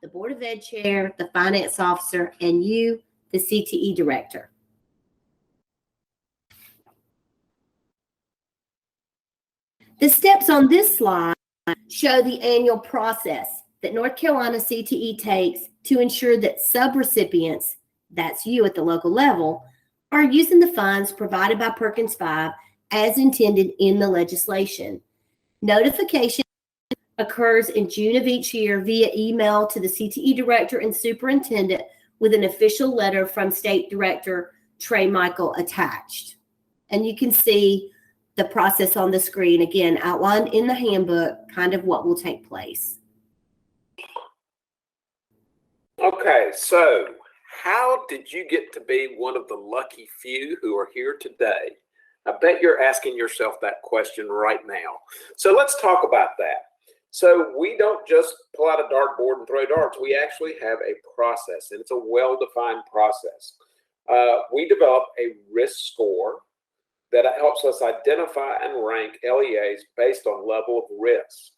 the Board of Ed chair, the finance officer, and you, the CTE director. The steps on this slide show the annual process that North Carolina CTE takes to ensure that subrecipients, that's you at the local level, are using the funds provided by Perkins 5 as intended in the legislation. Notification occurs in June of each year via email to the CTE director and superintendent with an official letter from State Director Trey Michael attached. And you can see the process on the screen, again, outlined in the handbook, kind of what will take place. Okay, so how did you get to be one of the lucky few who are here today? I bet you're asking yourself that question right now. So let's talk about that. So we don't just pull out a dartboard and throw darts. We actually have a process, and it's a well-defined process. We develop a risk score that helps us identify and rank LEAs based on level of risk.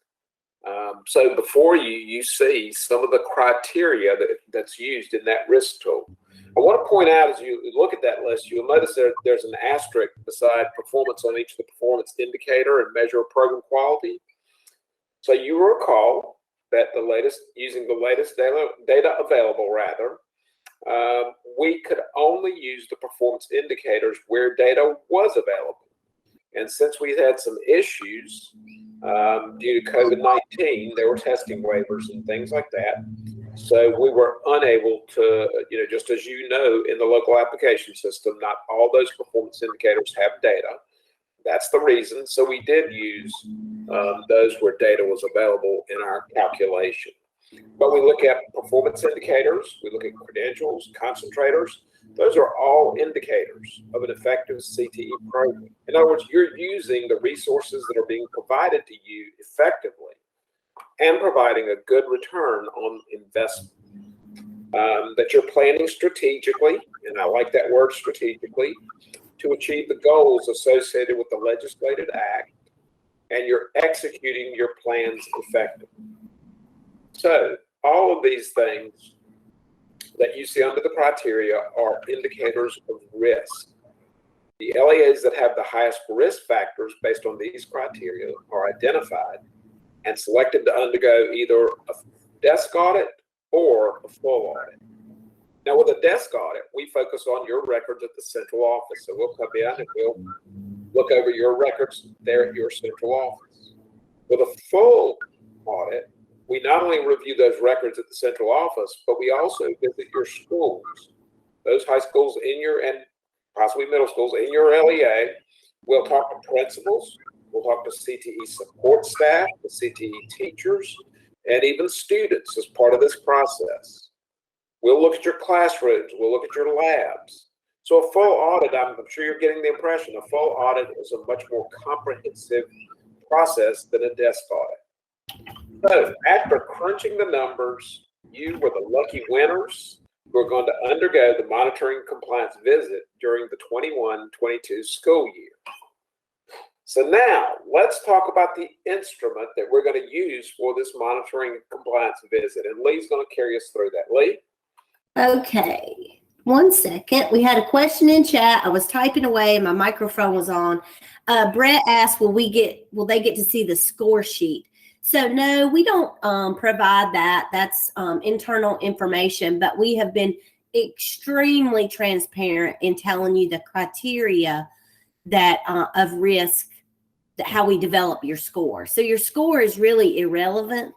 So before you see some of the criteria that's used in that risk tool. I want to point out, as you look at that list, you'll notice there's an asterisk beside performance on each of the performance indicator and measure of program quality. So you recall that using the latest data available, we could only use the performance indicators where data was available. And since we had some issues due to COVID-19, there were testing waivers and things like that. So we were unable to, just as you know, in the local application system, not all those performance indicators have data. That's the reason. So we did use those where data was available in our calculation. But we look at performance indicators, we look at credentials, concentrators. Those are all indicators of an effective CTE program. In other words, you're using the resources that are being provided to you effectively and providing a good return on investment. That you're planning strategically, and I like that word strategically, to achieve the goals associated with the legislated act, and you're executing your plans effectively. So all of these things that you see under the criteria are indicators of risk. The LEAs that have the highest risk factors based on these criteria are identified and selected to undergo either a desk audit or a full audit. Now with a desk audit, we focus on your records at the central office. So we'll come in and we'll look over your records there at your central office. With a full audit, we not only review those records at the central office, but we also visit your schools, those high schools and possibly middle schools in your LEA. We'll talk to principals, we'll talk to CTE support staff, the CTE teachers, and even students as part of this process. We'll look at your classrooms, we'll look at your labs. So a full audit, I'm sure you're getting the impression, a full audit is a much more comprehensive process than a desk audit. So after crunching the numbers, you were the lucky winners who are going to undergo the monitoring compliance visit during the 21-22 school year. So now let's talk about the instrument that we're going to use for this monitoring compliance visit. And Lee's going to carry us through that. Lee? Okay, 1 second. We had a question in chat. I was typing away and my microphone was on. Brett asked, will they get to see the score sheet? So no, we don't provide that. That's internal information, but we have been extremely transparent in telling you the criteria that of risk, how we develop your score. So your score is really irrelevant.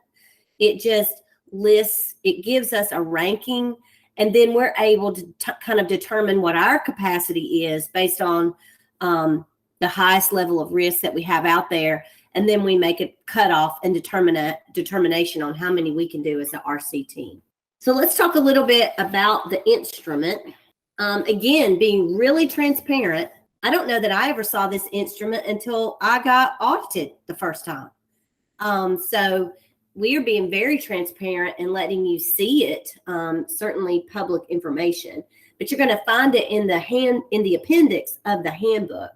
It just lists, it gives us a ranking, and then we're able to kind of determine what our capacity is based on the highest level of risk that we have out there. And then we make a cutoff and determination on how many we can do as an RC team. So let's talk a little bit about the instrument. Again, being really transparent. I don't know that I ever saw this instrument until I got audited the first time. So we are being very transparent and letting you see it, certainly public information, but you're going to find it in the appendix of the handbook.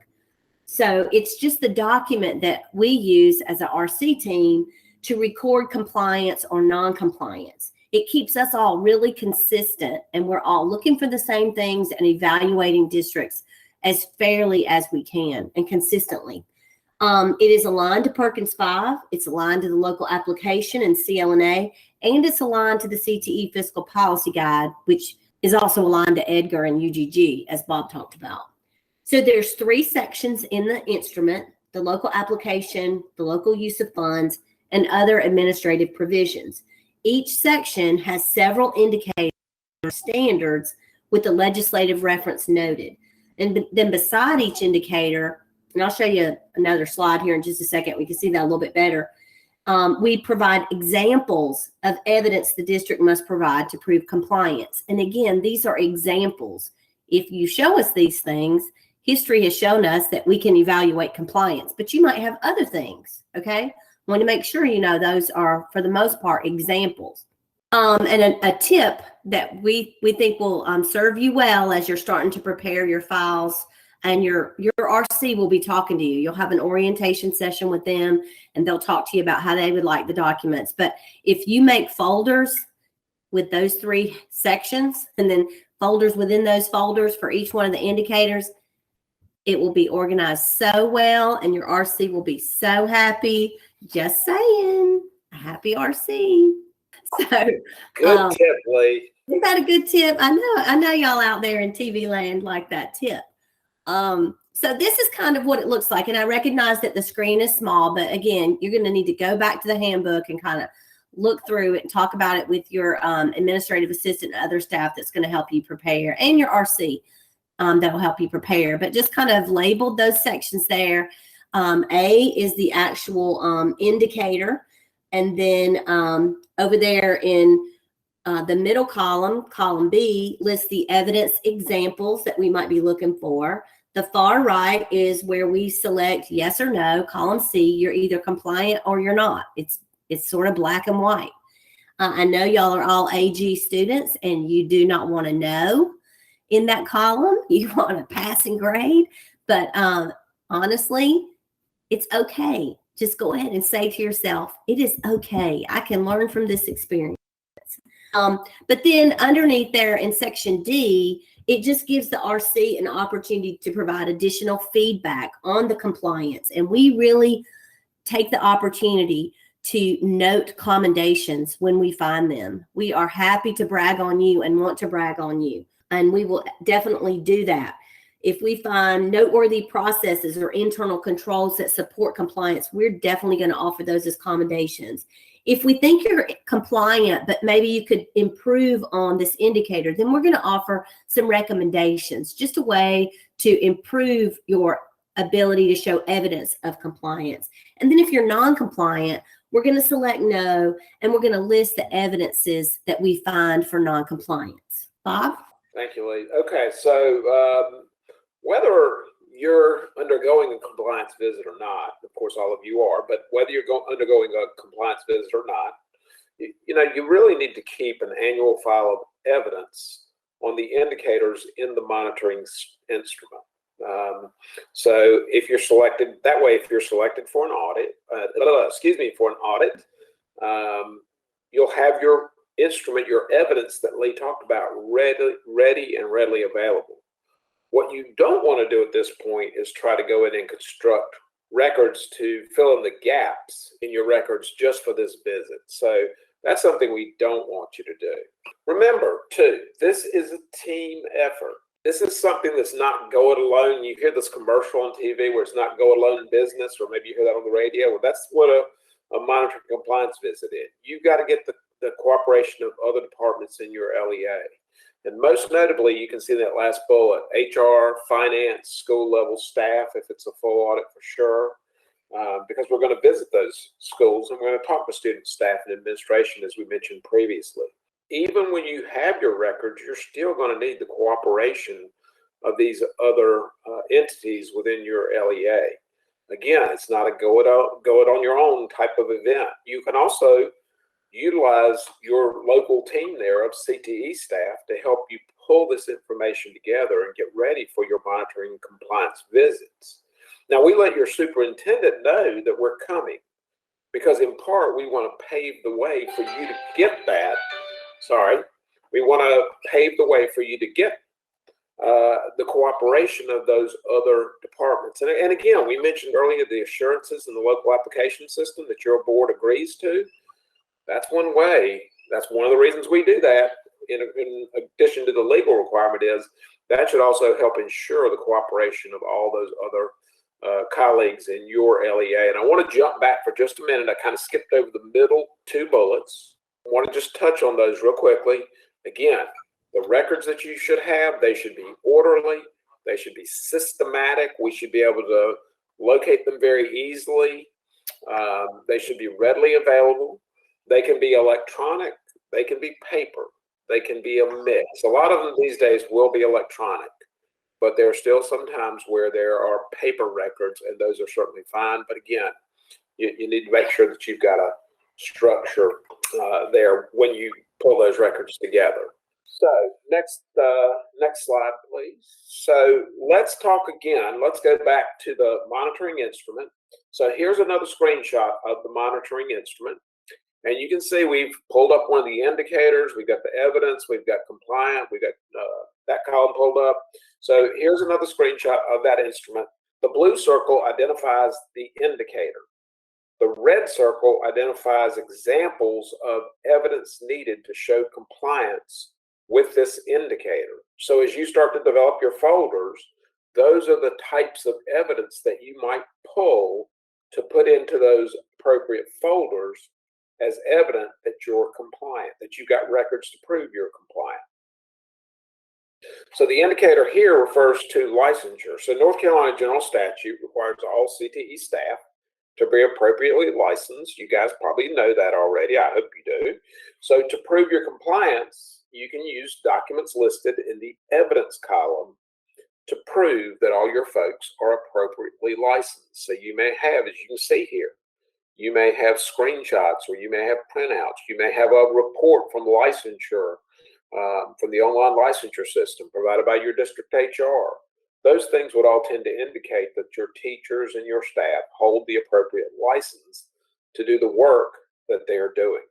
So it's just the document that we use as an RC team to record compliance or non-compliance. It keeps us all really consistent, and we're all looking for the same things and evaluating districts as fairly as we can and consistently. It is aligned to Perkins 5. It's aligned to the local application and CLNA, and it's aligned to the CTE Fiscal Policy Guide, which is also aligned to Edgar and UGG, as Bob talked about. So there's 3 sections in the instrument: the local application, the local use of funds, and other administrative provisions. Each section has several indicators or standards with the legislative reference noted. And then beside each indicator, and I'll show you another slide here in just a second, we can see that a little bit better. We provide examples of evidence the district must provide to prove compliance. And again, these are examples. If you show us these things, history has shown us that we can evaluate compliance, but you might have other things, okay? Want to make sure you know those are, for the most part, examples. And a tip that we think will serve you well as you're starting to prepare your files, and your RC will be talking to you. You'll have an orientation session with them, and they'll talk to you about how they would like the documents. But if you make folders with those 3 sections, and then folders within those folders for each one of the indicators, it will be organized so well, and your RC will be so happy. Just saying, a happy RC. So Good tip, Lee. Isn't that a good tip? I know y'all out there in TV land like that tip. So this is kind of what it looks like. And I recognize that the screen is small, but again, you're going to need to go back to the handbook and kind of look through it and talk about it with your administrative assistant and other staff that's going to help you prepare, and your RC that will help you prepare. But just kind of labeled those sections there. A is the actual indicator. And then over there in the middle column, column B, lists the evidence examples that we might be looking for. The far right is where we select yes or no. Column C, you're either compliant or you're not. It's sort of black and white. I know y'all are all AG students, and you do not want to know in that column. You want a passing grade. But honestly, it's okay. Just go ahead and say to yourself, it is okay. I can learn from this experience. But then underneath there in section D, it just gives the RC an opportunity to provide additional feedback on the compliance. And we really take the opportunity to note commendations when we find them. We are happy to brag on you and want to brag on you. And we will definitely do that. If we find noteworthy processes or internal controls that support compliance, we're definitely going to offer those as commendations. If we think you're compliant, but maybe you could improve on this indicator, then we're going to offer some recommendations, just a way to improve your ability to show evidence of compliance. And then if you're non-compliant, we're going to select no, and we're going to list the evidences that we find for non-compliance. Bob? Thank you, Lee. Okay, so whether you're undergoing a compliance visit or not, of course, all of you are, but whether you're undergoing a compliance visit or not, you really need to keep an annual file of evidence on the indicators in the monitoring instrument. So if you're selected that way, if you're selected for an audit, you'll have your instrument, your evidence that Lee talked about, ready and readily available. What you don't want to do at this point is try to go in and construct records to fill in the gaps in your records just for this visit. So that's something we don't want you to do. Remember, too, this is a team effort. This is something that's not go it alone. You hear this commercial on TV where it's not go it alone business, or maybe you hear that on the radio. Well, that's what a monitoring compliance visit is. You've got to get the cooperation of other departments in your LEA. And most notably, you can see that last bullet, HR, finance, school level staff, if it's a full audit for sure, because we're going to visit those schools and we're going to talk to student, staff, and administration, as we mentioned previously. Even when you have your records, you're still going to need the cooperation of these other entities within your LEA. Again, it's not a go it on your own type of event. You can also utilize your local team there of CTE staff to help you pull this information together and get ready for your monitoring and compliance visits. Now, we let your superintendent know that we're coming because in part we want to pave the way for you to get that we want to pave the way for you to get the cooperation of those other departments. And again, we mentioned earlier the assurances in the local application system that your board agrees to. That's one way. That's one of the reasons we do that. In addition to the legal requirement, is that should also help ensure the cooperation of all those other colleagues in your LEA. And I want to jump back for just a minute. I kind of skipped over the middle two bullets. I want to just touch on those real quickly. Again, the records that you should have, they should be orderly. They should be systematic. We should be able to locate them very easily. They should be readily available. They can be electronic. They can be paper. They can be a mix. A lot of them these days will be electronic, but there are still some times where there are paper records, and those are certainly fine. But again, you need to make sure that you've got a structure there when you pull those records together. So next slide, please. So let's talk again. Let's go back to the monitoring instrument. So here's another screenshot of the monitoring instrument. And you can see we've pulled up one of the indicators. We've got the evidence. We've got compliant. We've got that column pulled up. So here's another screenshot of that instrument. The blue circle identifies the indicator. The red circle identifies examples of evidence needed to show compliance with this indicator. So as you start to develop your folders, those are the types of evidence that you might pull to put into those appropriate folders as evident that you're compliant, that you've got records to prove you're compliant. So the indicator here refers to licensure. So North Carolina General Statute requires all CTE staff to be appropriately licensed. You guys probably know that already. I hope you do. So to prove your compliance, you can use documents listed in the evidence column to prove that all your folks are appropriately licensed. So you may have, as you can see here, you may have screenshots, or you may have printouts. You may have a report from licensure, from the online licensure system provided by your district HR. Those things would all tend to indicate that your teachers and your staff hold the appropriate license to do the work that they're doing.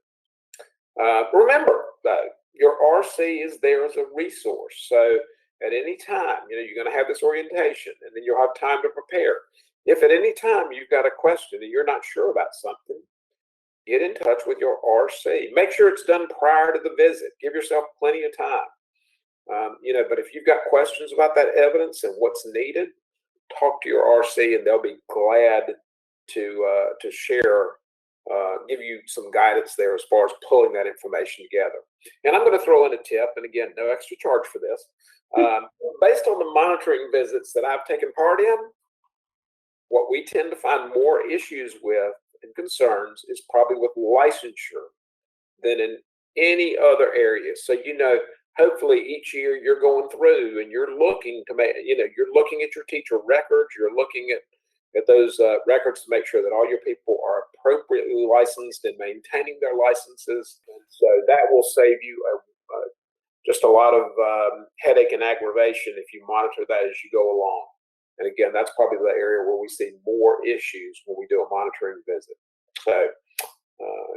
Remember, though, your RC is there as a resource. So at any time, you're going to have this orientation, and then you'll have time to prepare. If at any time you've got a question and you're not sure about something, get in touch with your RC. Make sure it's done prior to the visit. Give yourself plenty of time. But if you've got questions about that evidence and what's needed, talk to your RC, and they'll be glad to share, give you some guidance there as far as pulling that information together. And I'm going to throw in a tip, and again, no extra charge for this. Based on the monitoring visits that I've taken part in, what we tend to find more issues with and concerns is probably with licensure than in any other area. So, hopefully each year you're going through and you're looking to make, you're looking at your teacher records, you're looking at those records to make sure that all your people are appropriately licensed and maintaining their licenses. And so that will save you just a lot of headache and aggravation if you monitor that as you go along. And again, that's probably the area where we see more issues when we do a monitoring visit. So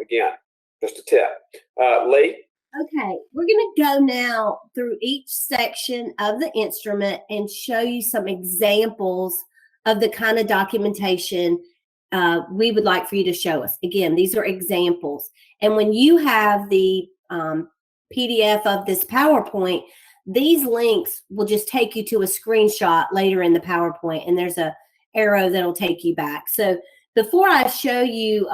again, just a tip. Lee? Okay, we're going to go now through each section of the instrument and show you some examples of the kind of documentation we would like for you to show us. Again, these are examples. And when you have the PDF of this PowerPoint, these links will just take you to a screenshot later in the PowerPoint, and there's a arrow that'll take you back. So before I show you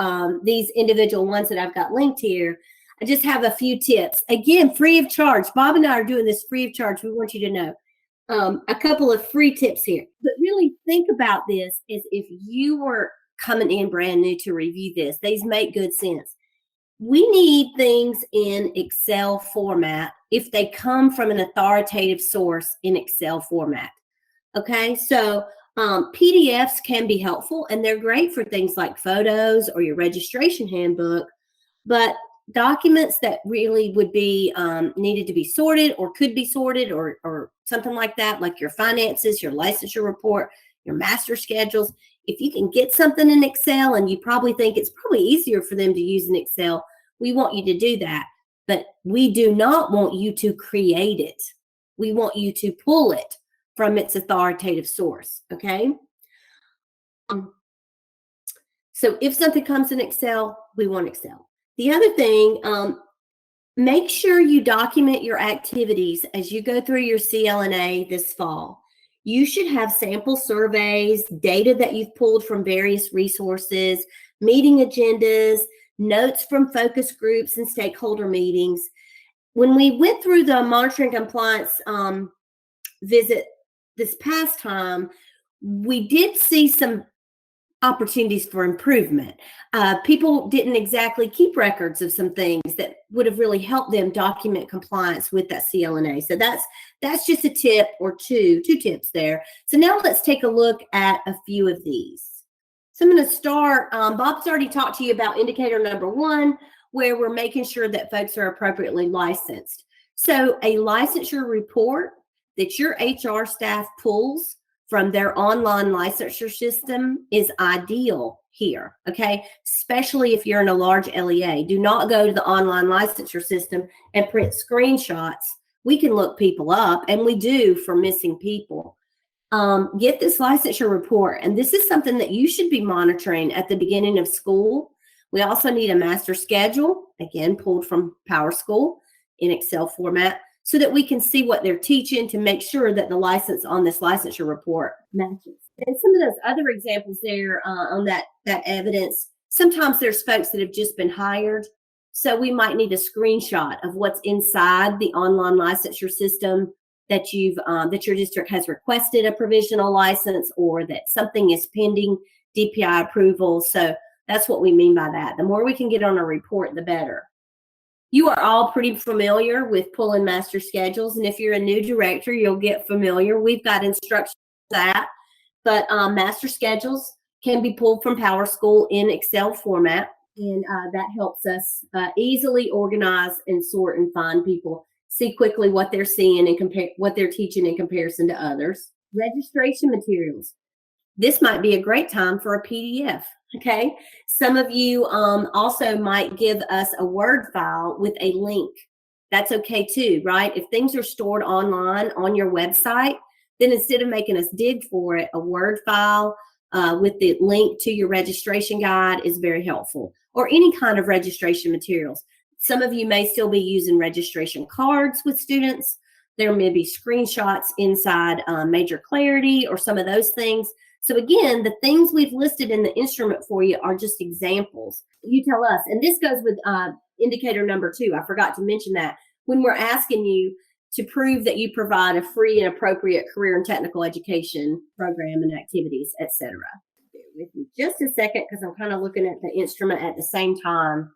these individual ones that I've got linked here, I just have a few tips. Again, free of charge. Bob and I are doing this free of charge. We want you to know a couple of free tips here. But really think about this as if you were coming in brand new to review this. These make good sense. We need things in Excel format if they come from an authoritative source in Excel format. Okay, so PDFs can be helpful, and they're great for things like photos or your registration handbook, but documents that really would be needed to be sorted or could be sorted or something like that, like your finances, your licensure report, your master schedules. If you can get something in Excel and you probably think it's probably easier for them to use in Excel, we want you to do that. but we do not want you to create it. We want you to pull it from its authoritative source, okay? So if something comes in Excel, we want Excel. The other thing, make sure you document your activities as you go through your CLNA this fall. You should have sample surveys, data that you've pulled from various resources, meeting agendas, notes from focus groups and stakeholder meetings. When we went through the monitoring compliance visit this past time, we did see some opportunities for improvement. People didn't exactly keep records of some things that would have really helped them document compliance with that CLNA. So that's just a tip or two tips there. So now let's take a look at a few of these. So I'm going to start, Bob's already talked to you about indicator number 1, where we're making sure that folks are appropriately licensed. So a licensure report that your HR staff pulls from their online licensure system is ideal here, okay? Especially if you're in a large LEA. Do not go to the online licensure system and print screenshots. We can look people up, and we do, for missing people. Get this licensure report, and this is something that you should be monitoring at the beginning of school. We also need a master schedule, again, pulled from PowerSchool in Excel format, so that we can see what they're teaching to make sure that the license on this licensure report matches. And some of those other examples there on that evidence, sometimes there's folks that have just been hired, so we might need a screenshot of what's inside the online licensure system that you've that your district has requested a provisional license, or that something is pending DPI approval. So that's what we mean by that. The more we can get on a report, the better. You are all pretty familiar with pulling master schedules, and if you're a new director, you'll get familiar. We've got instructions for that, but master schedules can be pulled from PowerSchool in Excel format, and that helps us easily organize and sort and find people, see quickly what they're seeing and compare what they're teaching in comparison to others. Registration materials. This might be a great time for a PDF. Okay. Some of you also might give us a Word file with a link. That's okay too, right? If things are stored online on your website, then instead of making us dig for it, a Word file with the link to your registration guide is very helpful, or any kind of registration materials. Some of you may still be using registration cards with students. There may be screenshots inside Major Clarity or some of those things. So again, the things we've listed in the instrument for you are just examples. You tell us, and this goes with indicator number 2. I forgot to mention that. When we're asking you to prove that you provide a free and appropriate career and technical education program and activities, etc. Bear with me just a second, because I'm kind of looking at the instrument at the same time.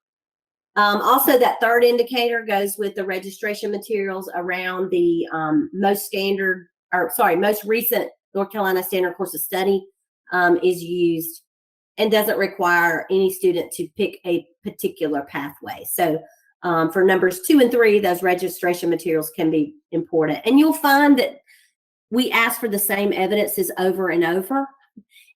Also, that third indicator goes with the registration materials around the most recent North Carolina Standard Course of Study is used and doesn't require any student to pick a particular pathway. So for numbers 2 and 3, those registration materials can be important. And you'll find that we ask for the same evidences over and over.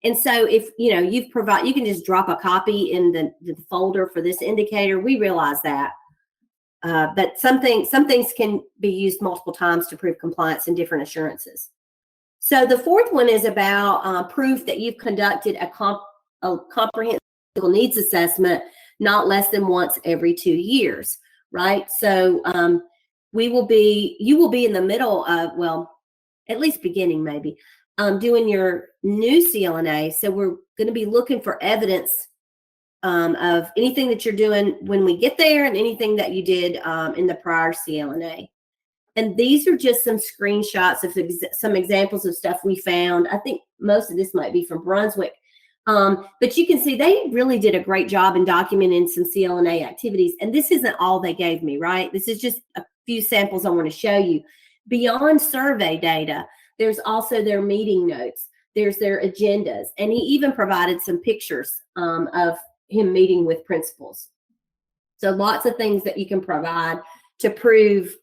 And so if you can just drop a copy in the folder for this indicator. We realize that. But some things can be used multiple times to prove compliance in different assurances. So the fourth one is about proof that you've conducted a comprehensive needs assessment not less than once every 2 years, right? So you will be in the middle of, well, at least beginning maybe, doing your new CLNA. So we're going to be looking for evidence of anything that you're doing when we get there and anything that you did in the prior CLNA. And these are just some screenshots of some examples of stuff we found. I think most of this might be from Brunswick. But you can see they really did a great job in documenting some CLNA activities. And this isn't all they gave me, right? This is just a few samples I want to show you. Beyond survey data, there's also their meeting notes. There's their agendas. And he even provided some pictures of him meeting with principals. So lots of things that you can provide to prove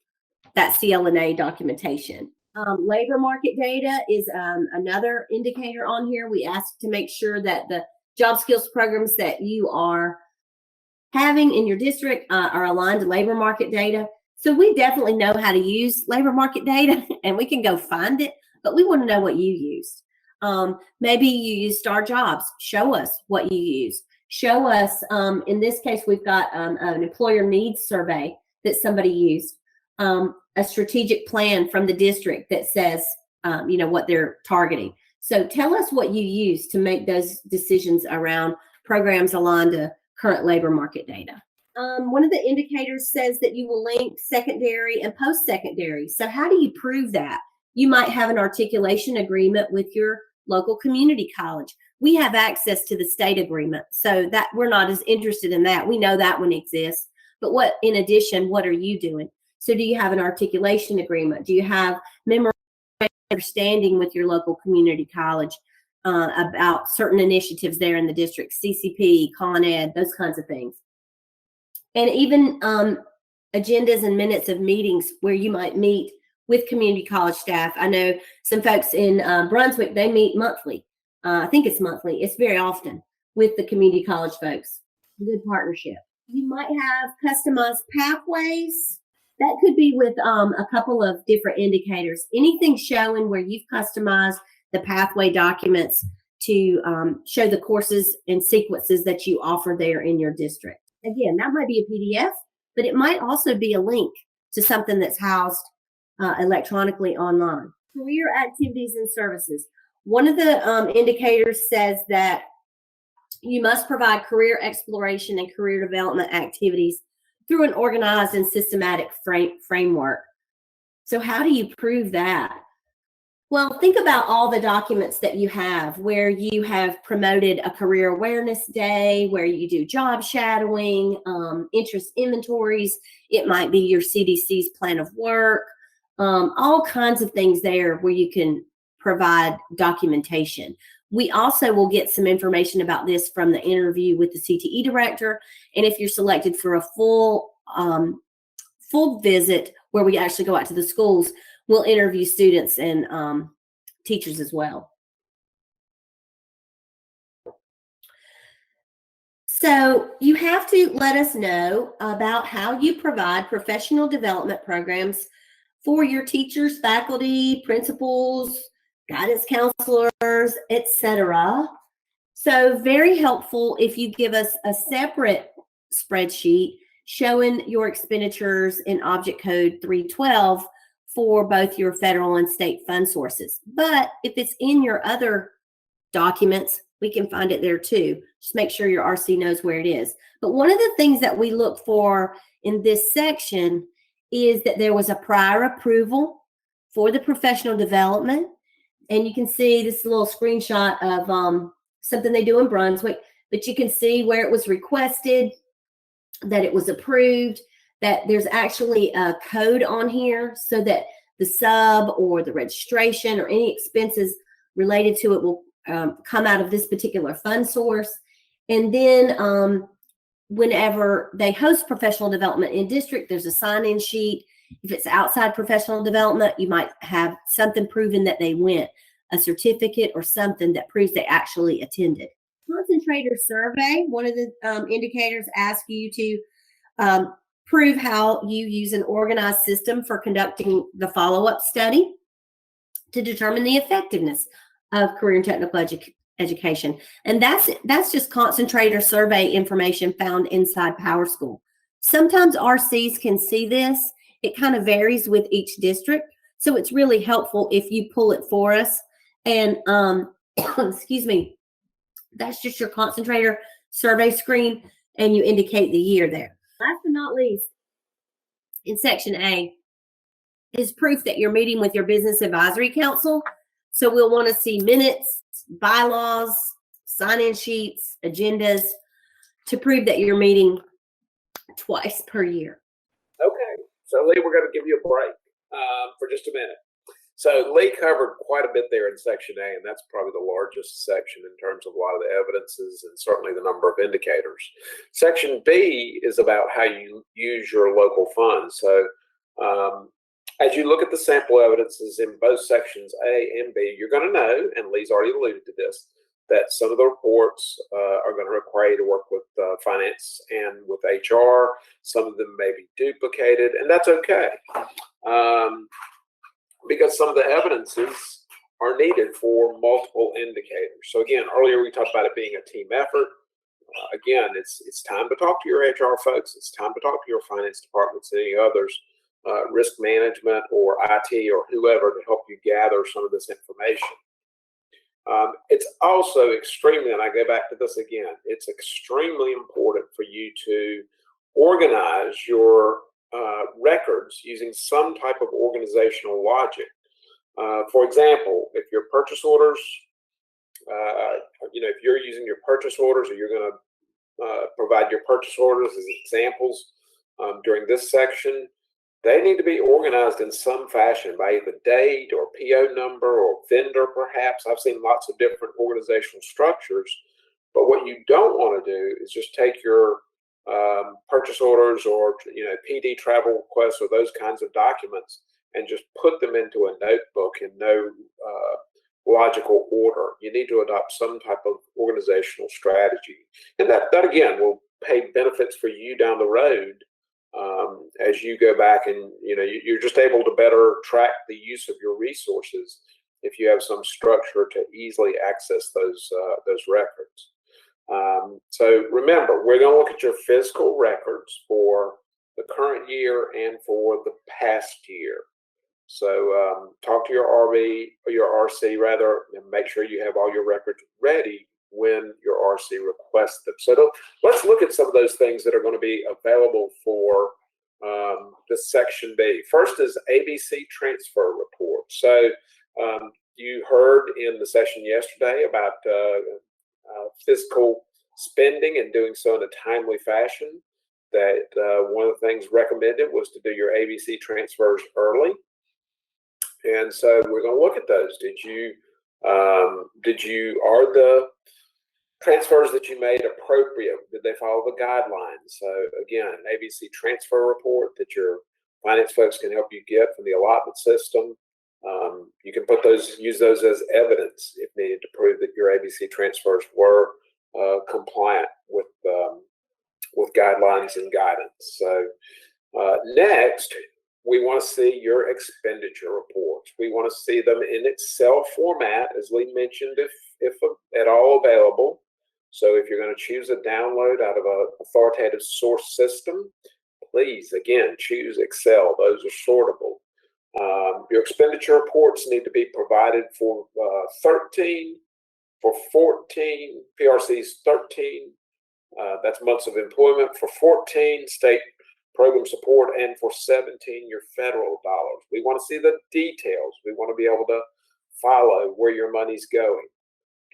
that CLNA documentation. Labor market data is another indicator on here. We ask to make sure that the job skills programs that you are having in your district are aligned to labor market data. So we definitely know how to use labor market data and we can go find it, but we want to know what you used. Maybe you use Star Jobs. Show us what you use. Show us, in this case, we've got an employer needs survey that somebody used, a strategic plan from the district that says, what they're targeting. So tell us what you use to make those decisions around programs aligned to current labor market data. One of the indicators says that you will link secondary and post-secondary. So how do you prove that? You might have an articulation agreement with your local community college. We have access to the state agreement, so that we're not as interested in that. We know that one exists. But in addition, what are you doing? So do you have an articulation agreement? Do you have memorandum of understanding with your local community college about certain initiatives there in the district, CCP, Con Ed, those kinds of things? And even agendas and minutes of meetings where you might meet with community college staff. I know some folks in Brunswick, they meet monthly. I think it's monthly. It's very often with the community college folks. Good partnership. You might have customized pathways. That could be with a couple of different indicators. Anything showing where you've customized the pathway documents to show the courses and sequences that you offer there in your district. Again, that might be a PDF, but it might also be a link to something that's housed electronically online. Career activities and services. One of the indicators says that you must provide career exploration and career development activities through an organized and systematic framework. So how do you prove that? Well, think about all the documents that you have where you have promoted a career awareness day, where you do job shadowing, interest inventories. It might be your CDC's plan of work, all kinds of things there where you can provide documentation. We also will get some information about this from the interview with the CTE director. And if you're selected for a full visit where we actually go out to the schools, we'll interview students and teachers as well. So you have to let us know about how you provide professional development programs for your teachers, faculty, principals, guidance counselors, etc. So very helpful if you give us a separate spreadsheet showing your expenditures in Object Code 312 for both your federal and state fund sources. But if it's in your other documents, we can find it there too. Just make sure your RC knows where it is. But one of the things that we look for in this section is that there was a prior approval for the professional development. And you can see this little screenshot of something they do in Brunswick, but you can see where it was requested, that it was approved, that there's actually a code on here so that the sub or the registration or any expenses related to it will come out of this particular fund source. And then whenever they host professional development in district, there's a sign-in sheet. If it's outside professional development, you might have something proving that they went, a certificate or something that proves they actually attended. Concentrator survey, one of the indicators asks you to prove how you use an organized system for conducting the follow-up study to determine the effectiveness of career and technical education. And that's just concentrator survey information found inside PowerSchool. Sometimes RCs can see this. It kind of varies with each district. So it's really helpful if you pull it for us. And excuse me, that's just your concentrator survey screen, and you indicate the year there. Last but not least, in section A is proof that you're meeting with your business advisory council. So we'll want to see minutes, bylaws, sign-in sheets, agendas to prove that you're meeting twice per year. Okay, so Lee, we're going to give you a break for just a minute. So Lee covered quite a bit there in section A, and that's probably the largest section in terms of a lot of the evidences and certainly the number of indicators. Section B is about how you use your local funds. So as you look at the sample evidences in both sections A and B, you're going to know, and Lee's already alluded to this, that some of the reports are going to require you to work with finance and with HR. Some of them may be duplicated, and that's okay, because some of the evidences are needed for multiple indicators. So again, earlier we talked about it being a team effort. Again, it's time to talk to your HR folks. It's time to talk to your finance departments and any others, risk management or IT or whoever, to help you gather some of this information. It's also extremely, and I go back to this again, it's extremely important for you to organize your records using some type of organizational logic. For example, if your purchase orders, if you're using your purchase orders, or you're going to provide your purchase orders as examples during this section, they need to be organized in some fashion by either date or PO number or vendor, perhaps. I've seen lots of different organizational structures, but what you don't want to do is just take your purchase orders or PD travel requests or those kinds of documents and just put them into a notebook in no logical order. You need to adopt some type of organizational strategy, and that again will pay benefits for you down the road as you go back, and you're just able to better track the use of your resources if you have some structure to easily access those records. So remember, we're going to look at your physical records for the current year and for the past year. So talk to your RV or your RC rather, and make sure you have all your records ready when your RC requests them. So let's look at some of those things that are going to be available for this section B. First is ABC transfer report. So you heard in the session yesterday about fiscal spending and doing so in a timely fashion. That one of the things recommended was to do your ABC transfers early. And so we're going to look at those. Are the transfers that you made appropriate? Did they follow the guidelines? So again, an ABC transfer report that your finance folks can help you get from the allotment system. You can use those as evidence if needed to prove that your ABC transfers were compliant with guidelines and guidance. So next, we want to see your expenditure reports. We want to see them in Excel format, as Lee mentioned, if at all available. So if you're going to choose a download out of an authoritative source system, please, again, choose Excel. Those are sortable. Your expenditure reports need to be provided for 13, for 14, PRCs 13, that's months of employment, for 14, state program support, and for 17, your federal dollars. We want to see the details. We want to be able to follow where your money's going.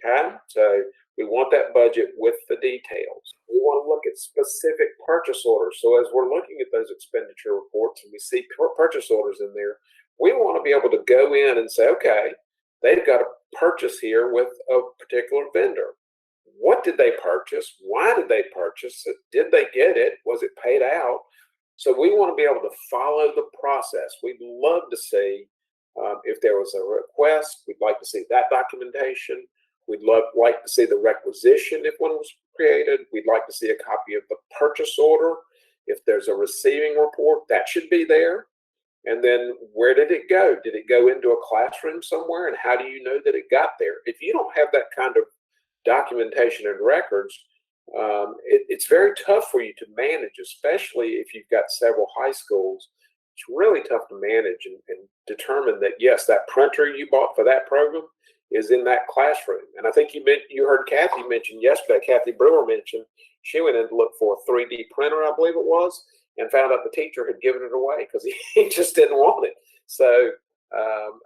Okay, so we want that budget with the details. We want to look at specific purchase orders. So as we're looking at those expenditure reports and we see purchase orders in there, we want to be able to go in and say, okay, they've got a purchase here with a particular vendor. What did they purchase? Why did they purchase it? Did they get it? Was it paid out? So we want to be able to follow the process. We'd love to see if there was a request. We'd like to see that documentation. We'd like to see the requisition if one was created. We'd like to see a copy of the purchase order. If there's a receiving report, that should be there. And then where did it go? Did it go into a classroom somewhere? And how do you know that it got there? If you don't have that kind of documentation and records, it's very tough for you to manage, especially if you've got several high schools. It's really tough to manage and determine that, yes, that printer you bought for that program is in that classroom. And I think you heard Kathy mention yesterday, Kathy Brewer mentioned, she went in to look for a 3D printer, I believe it was, and found out the teacher had given it away because he just didn't want it. So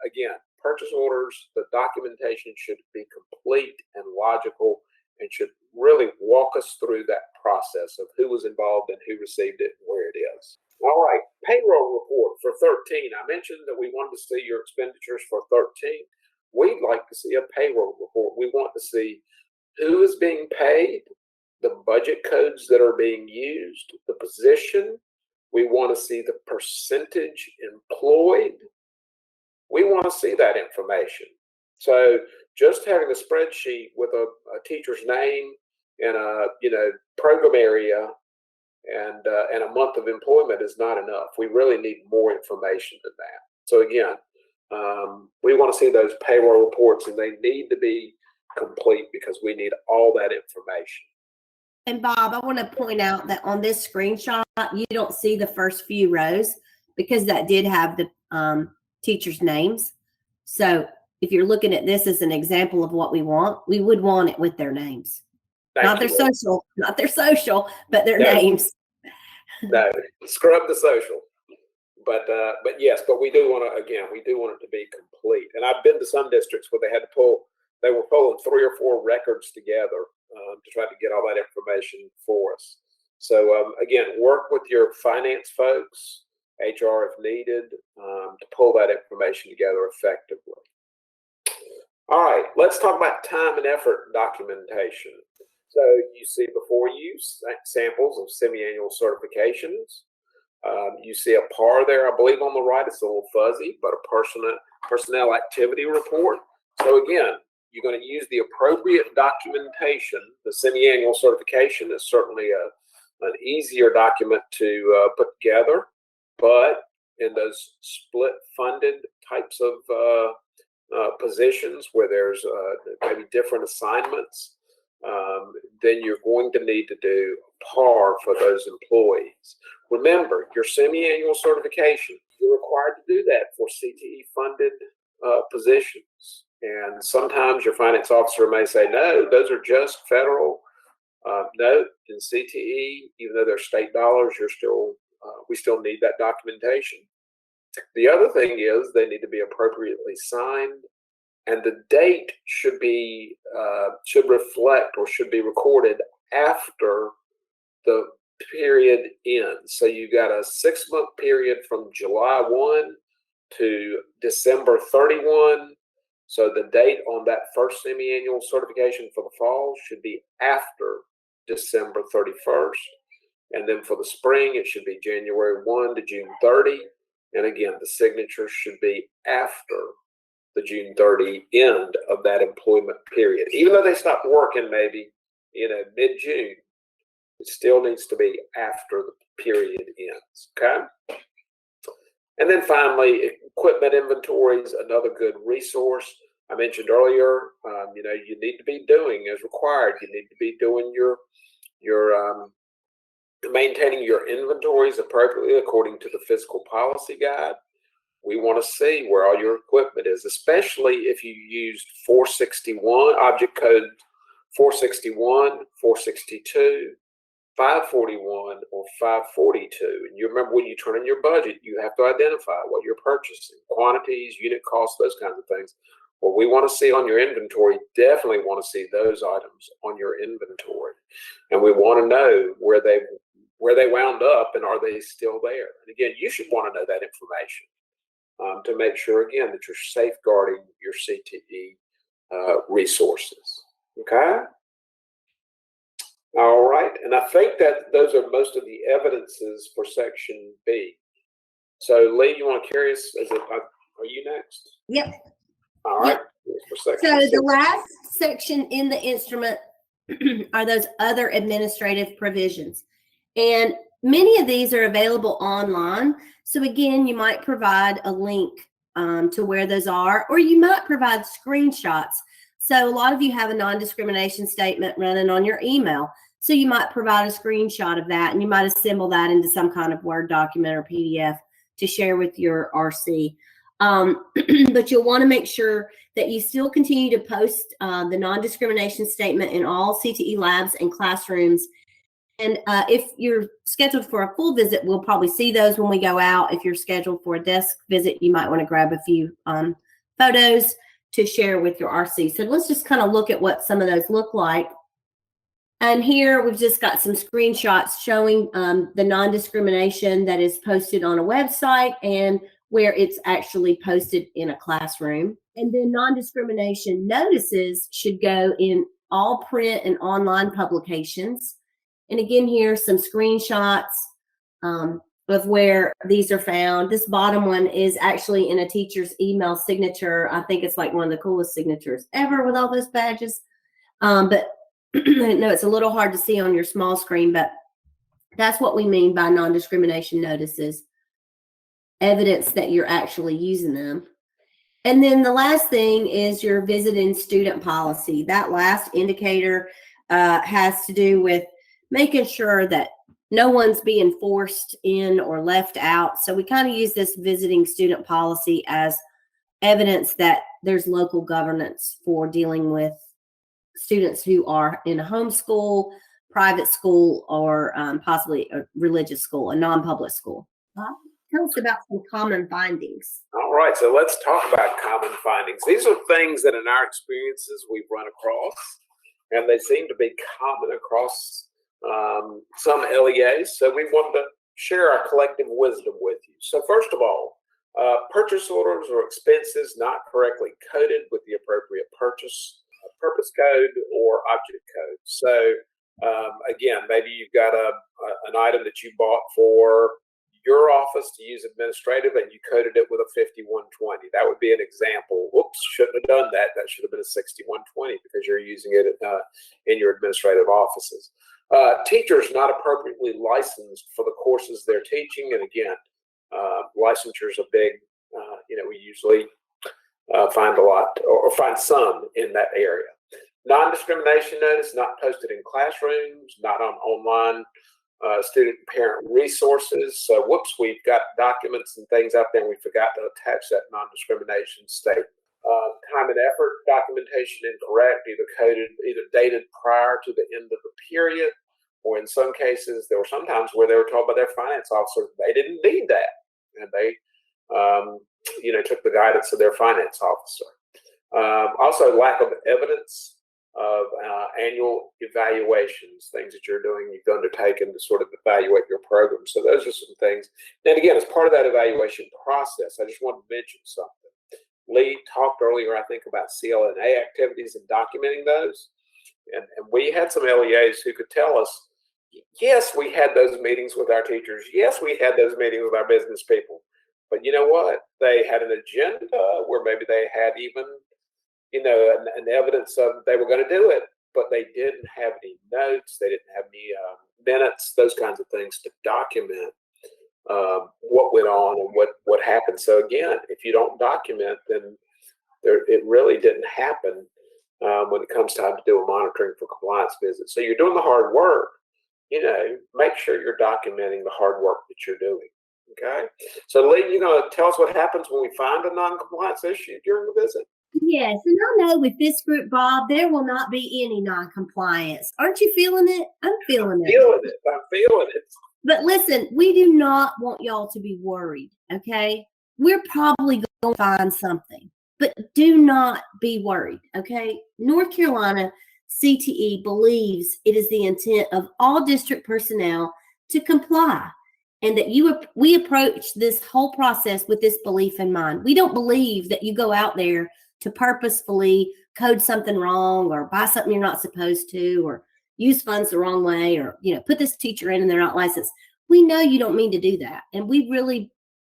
again, purchase orders, the documentation should be complete and logical and should really walk us through that process of who was involved and who received it and where it is. All right, payroll report for 13. I mentioned that we wanted to see your expenditures for 13. We'd like to see a payroll report. We want to see who is being paid, the budget codes that are being used, the position. We want to see the percentage employed. We want to see that information. So just having a spreadsheet with a teacher's name and a program area and a month of employment is not enough. We really need more information than that. So again, we want to see those payroll reports, and they need to be complete because we need all that information. And Bob, I want to point out that on this screenshot, you don't see the first few rows because that did have the teachers' names. So if you're looking at this as an example of what we would want it with their names. Not their social, but their names. No, scrub the social. But yes, but we do want to, again, we do want it to be complete. And I've been to some districts where they were pulling 3 or 4 records together to try to get all that information for us. So again, work with your finance folks, HR if needed, to pull that information together effectively. All right, let's talk about time and effort documentation. So you see before you samples of semi-annual certifications. You see a PAR there, I believe on the right. It's a little fuzzy, but a personnel activity report. So again, you're going to use the appropriate documentation. The semi-annual certification is certainly an easier document to put together, but in those split-funded types of positions where there's maybe different assignments, then you're going to need to do PAR for those employees. Remember, your semi-annual certification, you're required to do that for CTE-funded positions. And sometimes your finance officer may say, no, those are just federal. No, in CTE, even though they're state dollars, we still need that documentation. The other thing is they need to be appropriately signed, and the date should reflect or should be recorded after the period ends. So you got a 6-month period from July 1 to December 31. So the date on that first semi-annual certification for the fall should be after December 31st. And then for the spring, it should be January 1 to June 30. And again, the signature should be after the June 30 end of that employment period. Even though they stopped working maybe, mid-June, it still needs to be after the period ends, okay? And then finally, equipment inventory is another good resource. I mentioned earlier, you need to be doing as required. You need to be doing your maintaining your inventories appropriately according to the fiscal policy guide. We want to see where all your equipment is, especially if you used 461, object code 461, 462, 541, or 542. And you remember when you turn in your budget, you have to identify what you're purchasing, quantities, unit costs, those kinds of things. What we want to see on your inventory, definitely want to see those items on your inventory. And we want to know where they wound up and are they still there. And again, you should want to know that information to make sure, again, that you're safeguarding your CTE resources. Okay? All right. And I think that those are most of the evidences for Section B. So, Lee, you want to carry us? Are you next? Yep. All right. Yep. So the last section in the instrument are those other administrative provisions. And many of these are available online. So again, you might provide a link to where those are, or you might provide screenshots. So a lot of you have a non-discrimination statement running on your email. So you might provide a screenshot of that, and you might assemble that into some kind of Word document or PDF to share with your RC. But you'll want to make sure that you still continue to post the non-discrimination statement in all CTE labs and classrooms. And if you're scheduled for a full visit, we'll probably see those when we go out. If you're scheduled for a desk visit, you might want to grab a few photos to share with your RC. So let's just kind of look at what some of those look like. And here we've just got some screenshots showing the non-discrimination that is posted on a website and where it's actually posted in a classroom. And then non-discrimination notices should go in all print and online publications. And again, here some screenshots of where these are found. This bottom one is actually in a teacher's email signature. I think it's like one of the coolest signatures ever with all those badges. But no, it's a little hard to see on your small screen, but that's what we mean by non-discrimination notices, evidence that you're actually using them. And then the last thing is your visiting student policy. That last indicator has to do with making sure that no one's being forced in or left out. So we kind of use this visiting student policy as evidence that there's local governance for dealing with students who are in a homeschool, private school, or possibly a religious school, a non-public school. Tell us about some common findings. All right, so let's talk about common findings. These are things that in our experiences we've run across, and they seem to be common across some LEAs. So we wanted to share our collective wisdom with you. So first of all, purchase orders or expenses not correctly coded with the appropriate purpose code or object code. So again, maybe you've got an item that you bought for your office to use administrative and you coded it with a 5120. That would be an example. Whoops, shouldn't have done that. That should have been a 6120 because you're using it in your administrative offices. Teachers not appropriately licensed for the courses they're teaching. And again, licensure is a big, we usually find a lot or find some in that area. Non-discrimination notice not posted in classrooms, not on online student and parent resources. So whoops, we've got documents and things out there and we forgot to attach that non-discrimination statement. Time and effort documentation incorrect, either dated prior to the end of the period, or in some cases, there were sometimes where they were told by their finance officer they didn't need that, and they took the guidance of their finance officer. Also, lack of evidence of annual evaluations, things that you've undertaken to sort of evaluate your program. So those are some things. And again, as part of that evaluation process, I just want to mention something. Lee talked earlier, I think, about CLNA activities and documenting those. And we had some LEAs who could tell us, yes, we had those meetings with our teachers. Yes, we had those meetings with our business people. But you know what? They had an agenda where maybe they had even an evidence of they were going to do it, but they didn't have any notes. They didn't have any minutes, those kinds of things to document what went on and what happened. So again, if you don't document, then it really didn't happen when it comes time to do a monitoring for compliance visit. So you're doing the hard work, make sure you're documenting the hard work that you're doing. Okay. So Lee, you're going to tell us what happens when we find a non-compliance issue during the visit? Yes, and I know with this group, Bob, there will not be any non-compliance. Aren't you feeling it? I'm feeling it. I'm feeling it. But listen, we do not want y'all to be worried, okay? We're probably going to find something, but do not be worried, okay? North Carolina CTE believes it is the intent of all district personnel to comply, and that we approach this whole process with this belief in mind. We don't believe that you go out there to purposefully code something wrong or buy something you're not supposed to or use funds the wrong way or, put this teacher in and they're not licensed. We know you don't mean to do that. And we really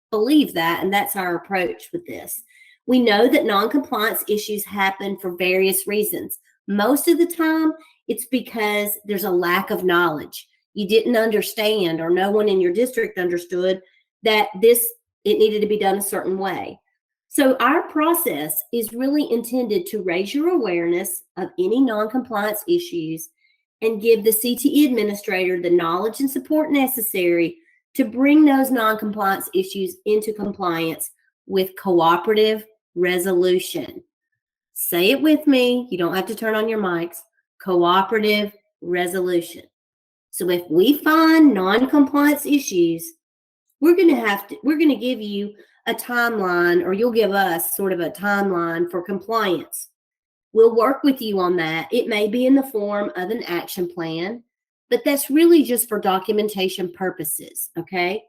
believe that. And that's our approach with this. We know that non-compliance issues happen for various reasons. Most of the time, it's because there's a lack of knowledge. You didn't understand, or no one in your district understood that it needed to be done a certain way. So our process is really intended to raise your awareness of any non-compliance issues and give the CTE administrator the knowledge and support necessary to bring those non-compliance issues into compliance with cooperative resolution. Say it with me. You don't have to turn on your mics. Cooperative resolution. So if we find non-compliance issues, we're going to give you a timeline, or you'll give us sort of a timeline for compliance. We'll work with you on that. It may be in the form of an action plan, but that's really just for documentation purposes, okay?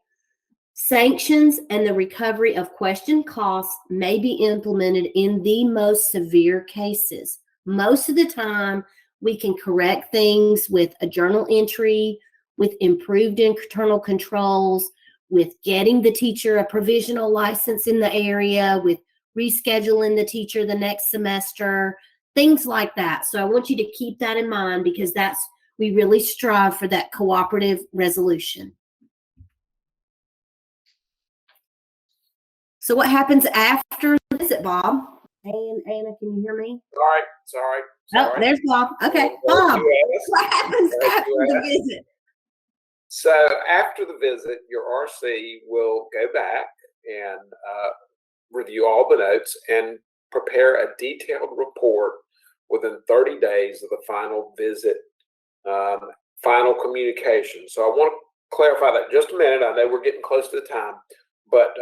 Sanctions and the recovery of questioned costs may be implemented in the most severe cases. Most of the time, we can correct things with a journal entry, with improved internal controls, with getting the teacher a provisional license in the area, with rescheduling the teacher the next semester, things like that. So I want you to keep that in mind, because we really strive for that cooperative resolution. So what happens after the visit, Bob? Anna, can you hear me? Sorry. Oh, there's Bob. Okay, Bob, what happens after the visit? So after the visit, your RC will go back and review all the notes and prepare a detailed report within 30 days of the final visit, final communication. So I want to clarify that just a minute. I know we're getting close to the time, but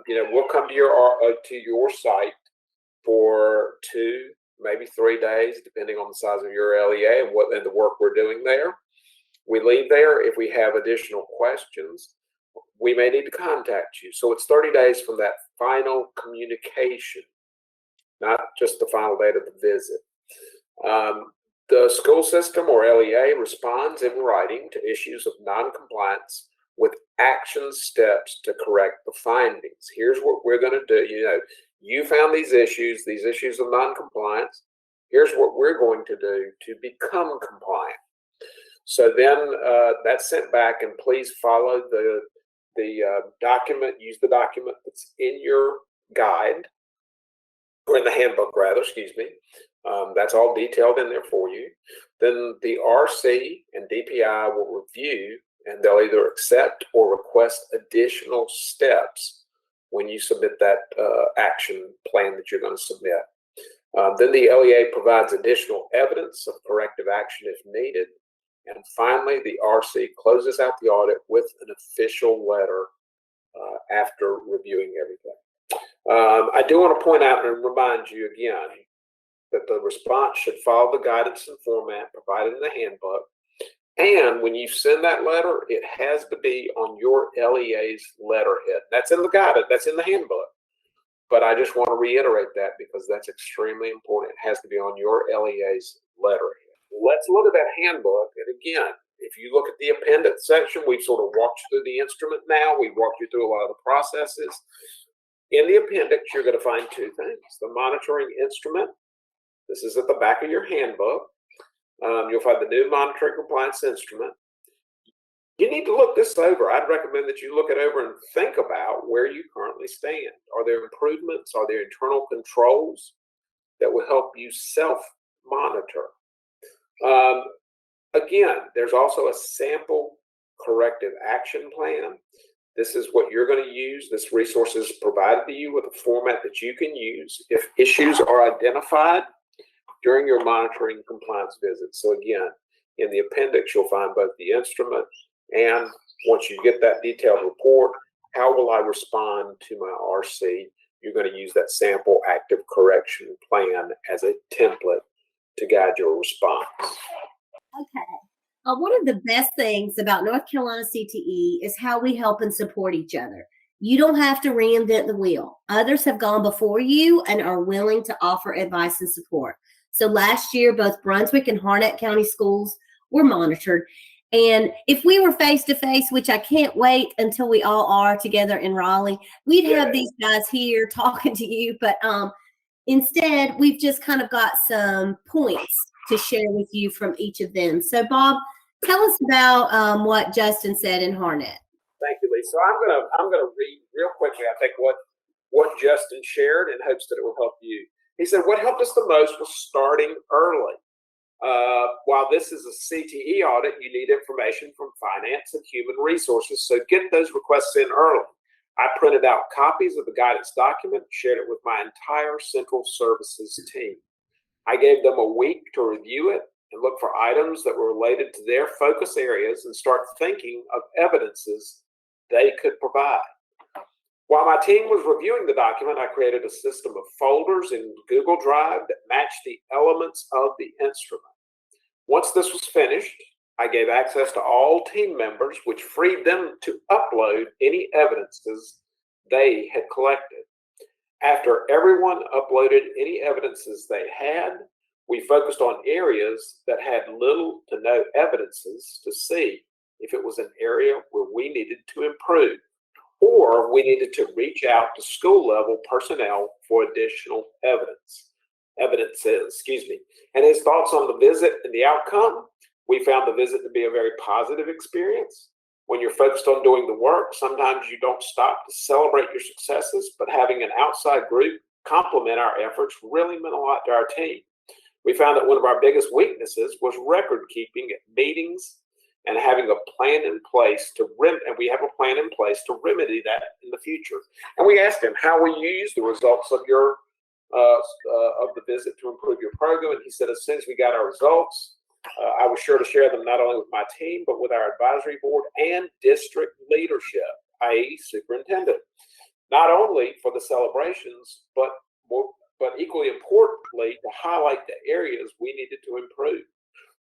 we'll come to your site for 2, maybe 3 days, depending on the size of your LEA and the work we're doing there. We leave there. If we have additional questions, we may need to contact you. So it's 30 days from that final communication, not just the final date of the visit. The school system or LEA responds in writing to issues of noncompliance with action steps to correct the findings. Here's what we're going to do. You found these issues of noncompliance. Here's what we're going to do to become compliant. So then that's sent back, and please follow the document, use the document that's in your guide, or in the handbook rather, excuse me. That's all detailed in there for you. Then the RC and DPI will review, and they'll either accept or request additional steps when you submit that action plan that you're going to submit. Then the LEA provides additional evidence of corrective action if needed. And finally, the RC closes out the audit with an official letter after reviewing everything. I do want to point out and remind you again that the response should follow the guidance and format provided in the handbook. And when you send that letter, it has to be on your LEA's letterhead. That's in the guidance, that's in the handbook. But I just want to reiterate that because that's extremely important. It has to be on your LEA's letterhead. Let's look at that handbook. And again, if you look at the appendix section, we've sort of walked you through the instrument now. We've walked you through a lot of the processes. In the appendix, you're going to find 2 things. The monitoring instrument. This is at the back of your handbook. You'll find the new monitoring compliance instrument. You need to look this over. I'd recommend that you look it over and think about where you currently stand. Are there improvements? Are there internal controls that will help you self-monitor? Again, there's also a sample corrective action plan. This is what you're going to use. This resource is provided to you with a format that you can use if issues are identified during your monitoring compliance visit. So again, in the appendix, you'll find both the instrument and once you get that detailed report, how will I respond to my RC? You're going to use that sample active correction plan as a template to guide your response. Okay. One of the best things about North Carolina CTE is how we help and support each other. You don't have to reinvent the wheel. Others have gone before you and are willing to offer advice and support. So last year, both Brunswick and Harnett County schools were monitored. And if we were face-to-face, which I can't wait until we all are together in Raleigh, we'd have these guys here talking to you. But instead, we've just kind of got some points to share with you from each of them. So, Bob, tell us about what Justin said in Harnett. Thank you, Lisa. So I'm gonna read real quickly, I think, what Justin shared in hopes that it will help you. He said, what helped us the most was starting early. While this is a CTE audit, you need information from finance and human resources, so get those requests in early. I printed out copies of the guidance document, shared it with my entire central services team. I gave them a week to review it and look for items that were related to their focus areas and start thinking of evidences they could provide. While my team was reviewing the document, I created a system of folders in Google Drive that matched the elements of the instrument. Once this was finished, I gave access to all team members, which freed them to upload any evidences they had collected. After everyone uploaded any evidences they had, we focused on areas that had little to no evidences to see if it was an area where we needed to improve. or we needed to reach out to school level personnel for additional evidences, and his thoughts on the visit and the outcome. We found the visit to be a very positive experience. When you're focused on doing the work, sometimes you don't stop to celebrate your successes, but having an outside group complement our efforts really meant a lot to our team. We found that one of our biggest weaknesses was record keeping at meetings and having a plan in place and we have a plan in place to remedy that in the future. And we asked him, how will you use the results of your of the visit to improve your program? And he said, as soon as we got our results, I was sure to share them not only with my team, but with our advisory board and district leadership, i.e. superintendent, not only for the celebrations, but equally importantly, to highlight the areas we needed to improve.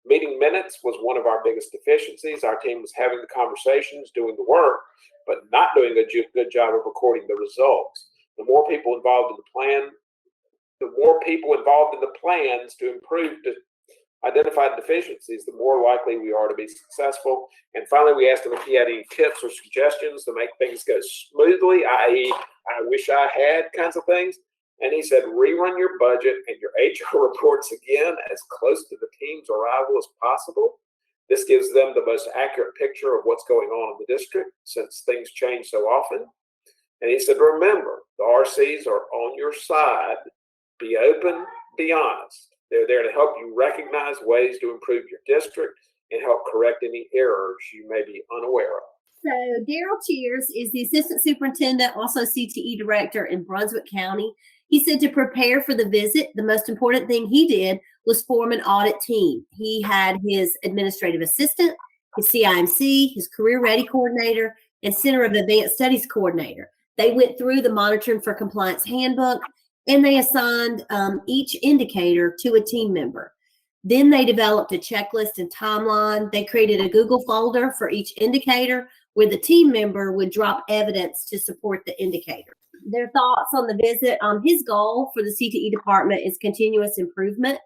Meeting minutes was one of our biggest deficiencies. Our team was having the conversations, doing the work, but not doing a good job of recording the results. The more people involved in the plan, the more people involved in the plans to improve, to identify deficiencies, the more likely we are to be successful. And finally, we asked him if he had any tips or suggestions to make things go smoothly, i.e., I wish I had kinds of things. And he said, rerun your budget and your HR reports again as close to the team's arrival as possible. This gives them the most accurate picture of what's going on in the district since things change so often. And he said, remember, the RCs are on your side. Be open, be honest. They're there to help you recognize ways to improve your district and help correct any errors you may be unaware of. So Daryl Cheers is the assistant superintendent, also CTE director in Brunswick County. He said to prepare for the visit, the most important thing he did was form an audit team. He had his administrative assistant, his CIMC, his career ready coordinator, and Center of Advanced Studies coordinator. They went through the Monitoring for Compliance handbook, and they assigned each indicator to a team member. Then they developed a checklist and timeline. They created a Google folder for each indicator where the team member would drop evidence to support the indicator. Their thoughts on the visit. His goal for the CTE department is continuous improvement,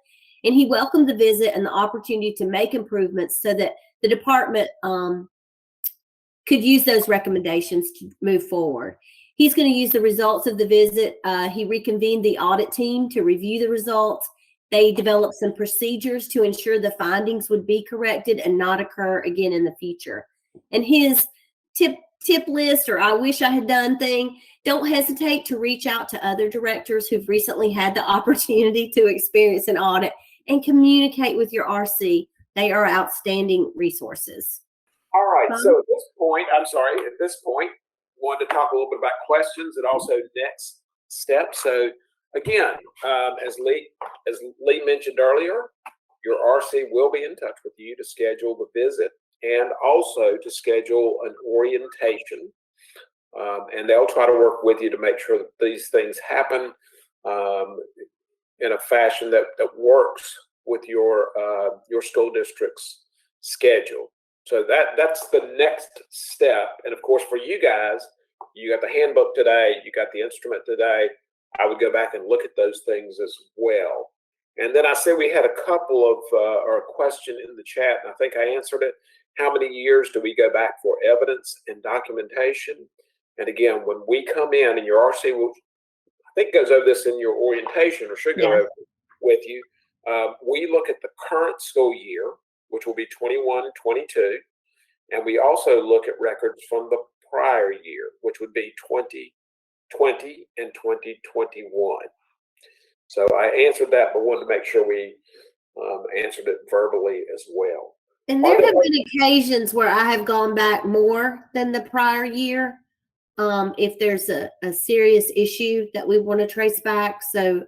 and he welcomed the visit and the opportunity to make improvements so that the department could use those recommendations to move forward. He's going to use the results of the visit. He reconvened the audit team to review the results. They developed some procedures to ensure the findings would be corrected and not occur again in the future. And his tip list, or I wish I had done thing, don't hesitate to reach out to other directors who've recently had the opportunity to experience an audit and communicate with your RC. They are outstanding resources. All right. So at this point, wanted to talk a little bit about questions and also next steps. So again, as Lee mentioned earlier, your RC will be in touch with you to schedule the visit and also to schedule an orientation. And they'll try to work with you to make sure that these things happen in a fashion that works with your school district's schedule. So that's the next step. And of course, for you guys, you got the handbook today, you got the instrument today. I would go back and look at those things as well. And then I said we had a couple of, or a question in the chat, and I think I answered it. How many years do we go back for evidence and documentation? And again, when we come in, and your RC will, I think goes over this in your orientation, or should go over with you, we look at the current school year, which will be 21-22, and we also look at records from the prior year, which would be 2020 and 2021. So I answered that, but wanted to make sure we answered it verbally as well. And there have been occasions where I have gone back more than the prior year if there's a serious issue that we want to trace back. So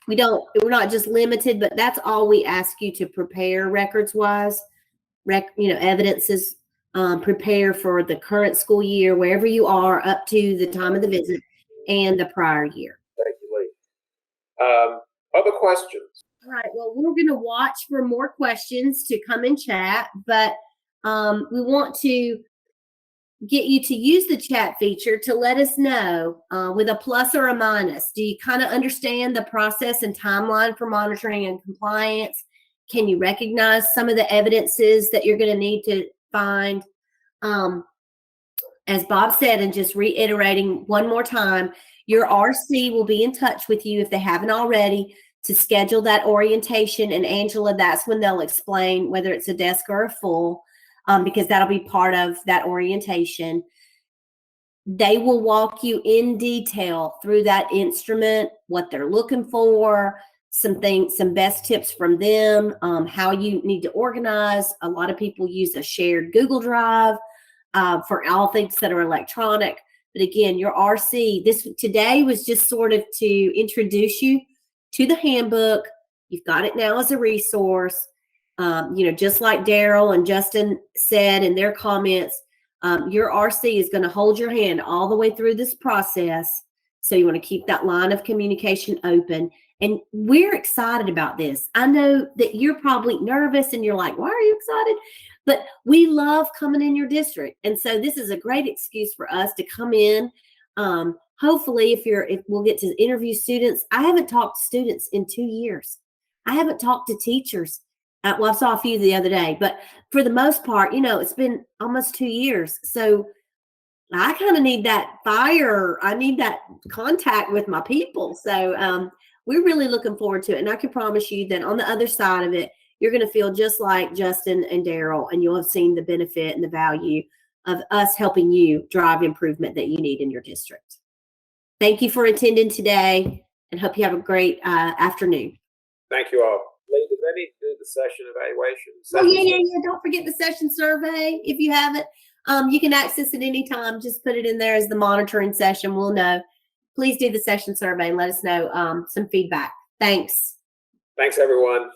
we're not just limited, but that's all we ask you to prepare records wise. Evidences, prepare for the current school year, wherever you are up to the time of the visit, and the prior year. Thank you, Lee. Other questions? All right. Well, we're going to watch for more questions to come in chat, but we want to get you to use the chat feature to let us know with a plus or a minus. Do you kind of understand the process and timeline for monitoring and compliance? Can you recognize some of the evidences that you're going to need to find? And as Bob said, and just reiterating one more time, your RC will be in touch with you if they haven't already to schedule that orientation. And Angela, that's when they'll explain whether it's a desk or a full, because that'll be part of that orientation. They will walk you in detail through that instrument, what they're looking for, some best tips from them, how you need to organize. A lot of people use a shared Google Drive for all things that are electronic. But again, your RC, this today was just sort of to introduce you to the handbook. You've got it now as a resource. Just like Daryl and Justin said in their comments, your RC is going to hold your hand all the way through this process. So you want to keep that line of communication open. And we're excited about this. I know that you're probably nervous and you're like, why are you excited? But we love coming in your district. And so this is a great excuse for us to come in. Hopefully, if we'll get to interview students. I haven't talked to students in 2 years. I haven't talked to teachers. Well, I saw a few the other day, but for the most part, it's been almost 2 years. So I kind of need that fire. I need that contact with my people. So we're really looking forward to it. And I can promise you that on the other side of it, you're going to feel just like Justin and Daryl, and you'll have seen the benefit and the value of us helping you drive improvement that you need in your district. Thank you for attending today, and hope you have a great afternoon. Thank you all. Lee, do they need to do the session evaluation? Oh, yeah. Don't forget the session survey. If you haven't, you can access it anytime. Just put it in there as the monitoring session. We'll know. Please do the session survey and let us know some feedback. Thanks. Thanks, everyone.